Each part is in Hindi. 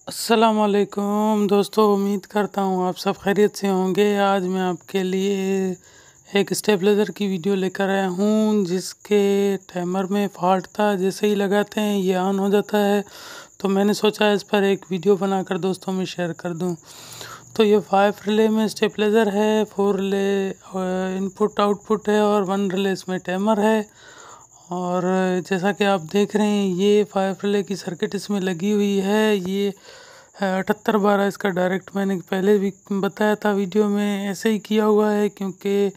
अस्सलाम वालेकुम दोस्तों, उम्मीद करता हूँ आप सब खैरियत से होंगे। आज मैं आपके लिए एक स्टेबलाइज़र की वीडियो लेकर आया हूँ जिसके टाइमर में फॉल्ट था। जैसे ही लगाते हैं ये ऑन हो जाता है, तो मैंने सोचा इस पर एक वीडियो बनाकर दोस्तों में शेयर कर दूँ। तो ये 5 रिले में स्टेबलाइज़र है, 4 रिले इनपुट आउटपुट है और 1 रिले इसमें टाइमर है। और जैसा कि आप देख रहे हैं ये 5 रिले की सर्किट इसमें लगी हुई है। ये 7812 इसका डायरेक्ट मैंने पहले भी बताया था वीडियो में, ऐसे ही किया हुआ है क्योंकि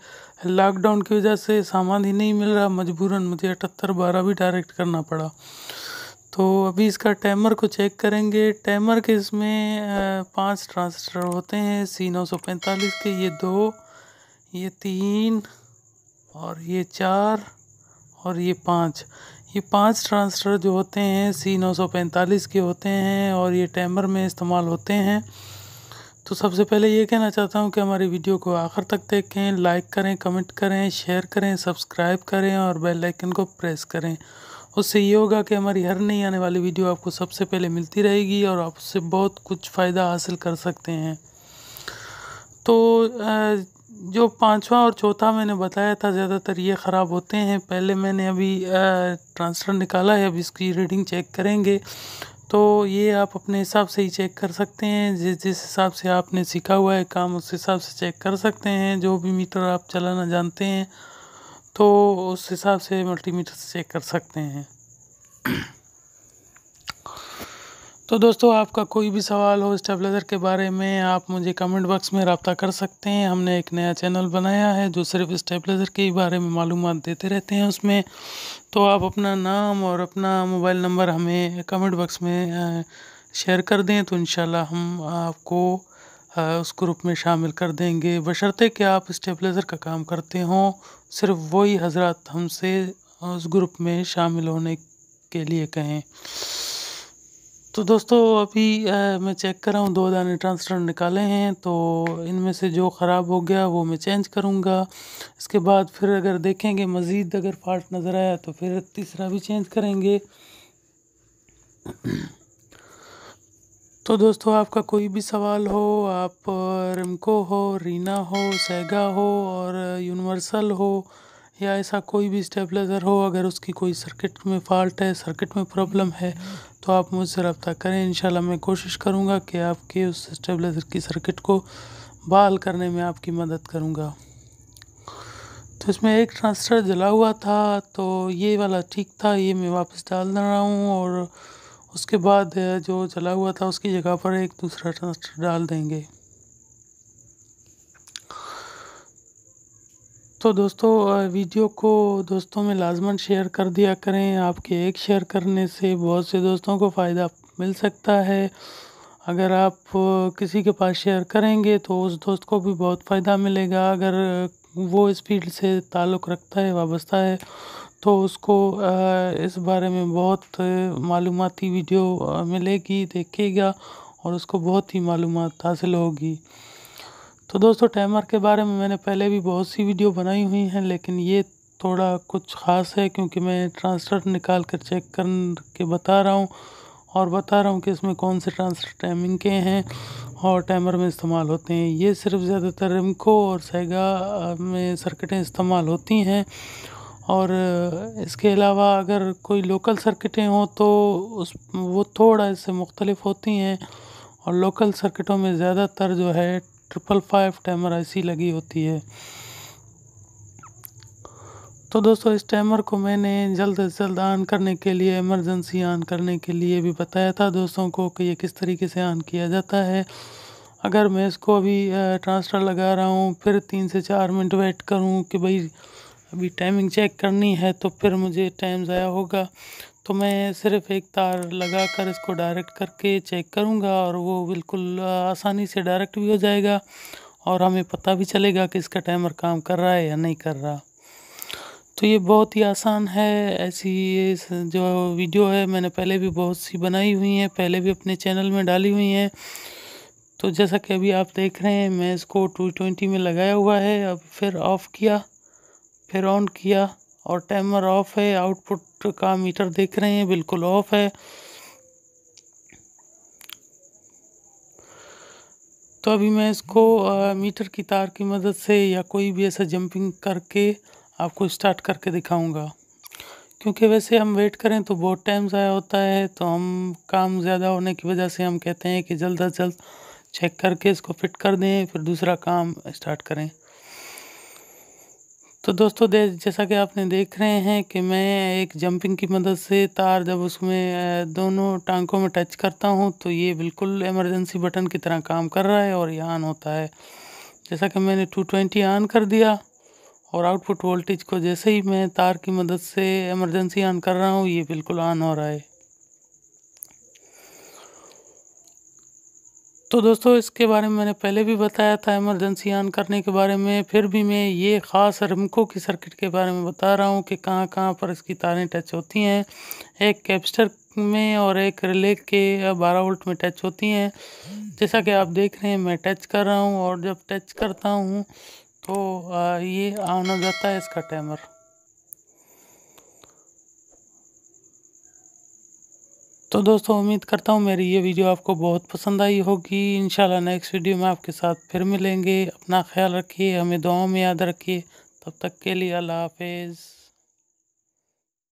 लॉकडाउन की वजह से सामान ही नहीं मिल रहा, मजबूरन मुझे 7812 भी डायरेक्ट करना पड़ा। तो अभी इसका टाइमर को चेक करेंगे। टाइमर के इसमें 5 ट्रांजिस्टर होते हैं C945 के, ये 2, ये 3 और ये 4 और ये 5। ये 5 ट्रांजिस्टर जो होते हैं C945 के होते हैं और ये टाइमर में इस्तेमाल होते हैं। तो सबसे पहले ये कहना चाहता हूँ कि हमारी वीडियो को आखिर तक देखें, लाइक करें, कमेंट करें, शेयर करें, सब्सक्राइब करें और बेल आइकन को प्रेस करें। उससे ये होगा कि हमारी हर नई आने वाली वीडियो आपको सबसे पहले मिलती रहेगी और आप उससे बहुत कुछ फ़ायदा हासिल कर सकते हैं। तो जो 5वां और चौथा मैंने बताया था ज़्यादातर ये ख़राब होते हैं। पहले मैंने अभी ट्रांजिस्टर निकाला है, अब इसकी रीडिंग चेक करेंगे। तो ये आप अपने हिसाब से ही चेक कर सकते हैं, जिस हिसाब से आपने सीखा हुआ है काम उस हिसाब से चेक कर सकते हैं। जो भी मीटर आप चलाना जानते हैं तो उस हिसाब से मल्टीमीटर से चेक कर सकते हैं। तो दोस्तों, आपका कोई भी सवाल हो स्टेबलाइज़र के बारे में आप मुझे कमेंट बॉक्स में रब्ता कर सकते हैं। हमने एक नया चैनल बनाया है जो सिर्फ स्टेबलाइज़र के बारे में मालूमात देते रहते हैं उसमें। तो आप अपना नाम और अपना मोबाइल नंबर हमें कमेंट बॉक्स में शेयर कर दें तो इंशाल्लाह हम आपको उस ग्रुप में शामिल कर देंगे, बशर्ते कि आप स्टेबलाइज़र का काम करते हों। सिर्फ वही हजरात हमसे उस ग्रुप में शामिल होने के लिए कहें। तो दोस्तों, अभी मैं चेक कर रहा हूँ, 2 दाने ट्रांजिस्टर निकाले हैं। तो इनमें से जो ख़राब हो गया वो मैं चेंज करूँगा। इसके बाद फिर अगर देखेंगे मज़ीद अगर फॉल्ट नज़र आया तो फिर तीसरा भी चेंज करेंगे। तो दोस्तों, आपका कोई भी सवाल हो, आप रिमको हो, रीना हो, सेगा हो और यूनिवर्सल हो या ऐसा कोई भी स्टेबलाइज़र हो, अगर उसकी कोई सर्किट में फ़ॉल्ट है, सर्किट में प्रॉब्लम है तो आप मुझसे रब्ता करें। इंशाल्लाह मैं कोशिश करूँगा कि आपके उस स्टेबलाइज़र की सर्किट को बहाल करने में आपकी मदद करूँगा। तो इसमें एक ट्रांजिस्टर जला हुआ था, तो ये वाला ठीक था, ये मैं वापस डाल रहा हूँ और उसके बाद जो जला हुआ था उसकी जगह पर एक दूसरा ट्रांजिस्टर डाल देंगे। तो दोस्तों, वीडियो को दोस्तों में लाजमन शेयर कर दिया करें। आपके एक शेयर करने से बहुत से दोस्तों को फ़ायदा मिल सकता है। अगर आप किसी के पास शेयर करेंगे तो उस दोस्त को भी बहुत फ़ायदा मिलेगा। अगर वो इस फील्ड से ताल्लुक़ रखता है, वाबस्ता है, तो उसको इस बारे में बहुत मालूमाती वीडियो मिलेगी, देखेगा और उसको बहुत ही मालूमात हासिल होगी। तो दोस्तों, टाइमर के बारे में मैंने पहले भी बहुत सी वीडियो बनाई हुई हैं, लेकिन ये थोड़ा कुछ ख़ास है क्योंकि मैं ट्रांजिस्टर निकाल कर चेक कर के बता रहा हूँ और बता रहा हूँ कि इसमें कौन से ट्रांजिस्टर टाइमिंग के हैं और टाइमर में इस्तेमाल होते हैं। ये सिर्फ ज़्यादातर रिमको और सेगा में सर्किटें इस्तेमाल होती हैं। और इसके अलावा अगर कोई लोकल सर्किटें हों तो वो थोड़ा इससे मुख्तलिफ होती हैं। और लोकल सर्किटों में ज़्यादातर जो है 555 टाइमर IC लगी होती है। तो दोस्तों, इस टाइमर को मैंने जल्द से जल्द ऑन करने के लिए, इमरजेंसी ऑन करने के लिए भी बताया था दोस्तों को कि ये किस तरीके से ऑन किया जाता है। अगर मैं इसको अभी ट्रांजिस्टर लगा रहा हूँ, फिर 3 से 4 मिनट वेट करूँ कि भाई अभी टाइमिंग चेक करनी है, तो फिर मुझे टाइम ज़ाया होगा। तो मैं सिर्फ़ एक तार लगा कर इसको डायरेक्ट करके चेक करूँगा और वो बिल्कुल आसानी से डायरेक्ट भी हो जाएगा और हमें पता भी चलेगा कि इसका टाइमर काम कर रहा है या नहीं कर रहा। तो ये बहुत ही आसान है। ऐसी ये जो वीडियो है मैंने पहले भी बहुत सी बनाई हुई हैं, पहले भी अपने चैनल में डाली हुई हैं। तो जैसा कि अभी आप देख रहे हैं, मैं इसको 220 में लगाया हुआ है। अब फिर ऑफ़ किया, फिर ऑन किया और टाइमर ऑफ है। आउटपुट का मीटर देख रहे हैं, बिल्कुल ऑफ है। तो अभी मैं इसको मीटर की तार की मदद से या कोई भी ऐसा जंपिंग करके आपको स्टार्ट करके दिखाऊंगा। क्योंकि वैसे हम वेट करें तो बहुत टाइम ज़ाया होता है, तो हम काम ज़्यादा होने की वजह से हम कहते हैं कि जल्द अज जल्द चेक करके इसको फिट कर दें, फिर दूसरा काम स्टार्ट करें। तो दोस्तों जैसा कि आपने देख रहे हैं कि मैं एक जंपिंग की मदद से तार जब उसमें दोनों टांकों में टच करता हूं तो ये बिल्कुल इमरजेंसी बटन की तरह काम कर रहा है और ये ऑन होता है। जैसा कि मैंने 220 ऑन कर दिया और आउटपुट वोल्टेज को जैसे ही मैं तार की मदद से इमरजेंसी ऑन कर रहा हूँ ये बिल्कुल ऑन हो रहा है। तो दोस्तों इसके बारे में मैंने पहले भी बताया था इमरजेंसी ऑन करने के बारे में, फिर भी मैं ये ख़ास रिमको की सर्किट के बारे में बता रहा हूँ कि कहाँ कहाँ पर इसकी तारें टच होती हैं। एक कैपेसिटर में और एक रिले के 12 वोल्ट में टच होती हैं। जैसा कि आप देख रहे हैं मैं टच कर रहा हूँ और जब टच करता हूँ तो ये ऑन हो जाता है इसका टाइमर। तो दोस्तों उम्मीद करता हूँ मेरी ये वीडियो आपको बहुत पसंद आई होगी। इंशाल्लाह नेक्स्ट वीडियो में आपके साथ फिर मिलेंगे। अपना ख्याल रखिए, हमें दुआओं में याद रखिए। तब तक के लिए अल्लाह हाफिज़।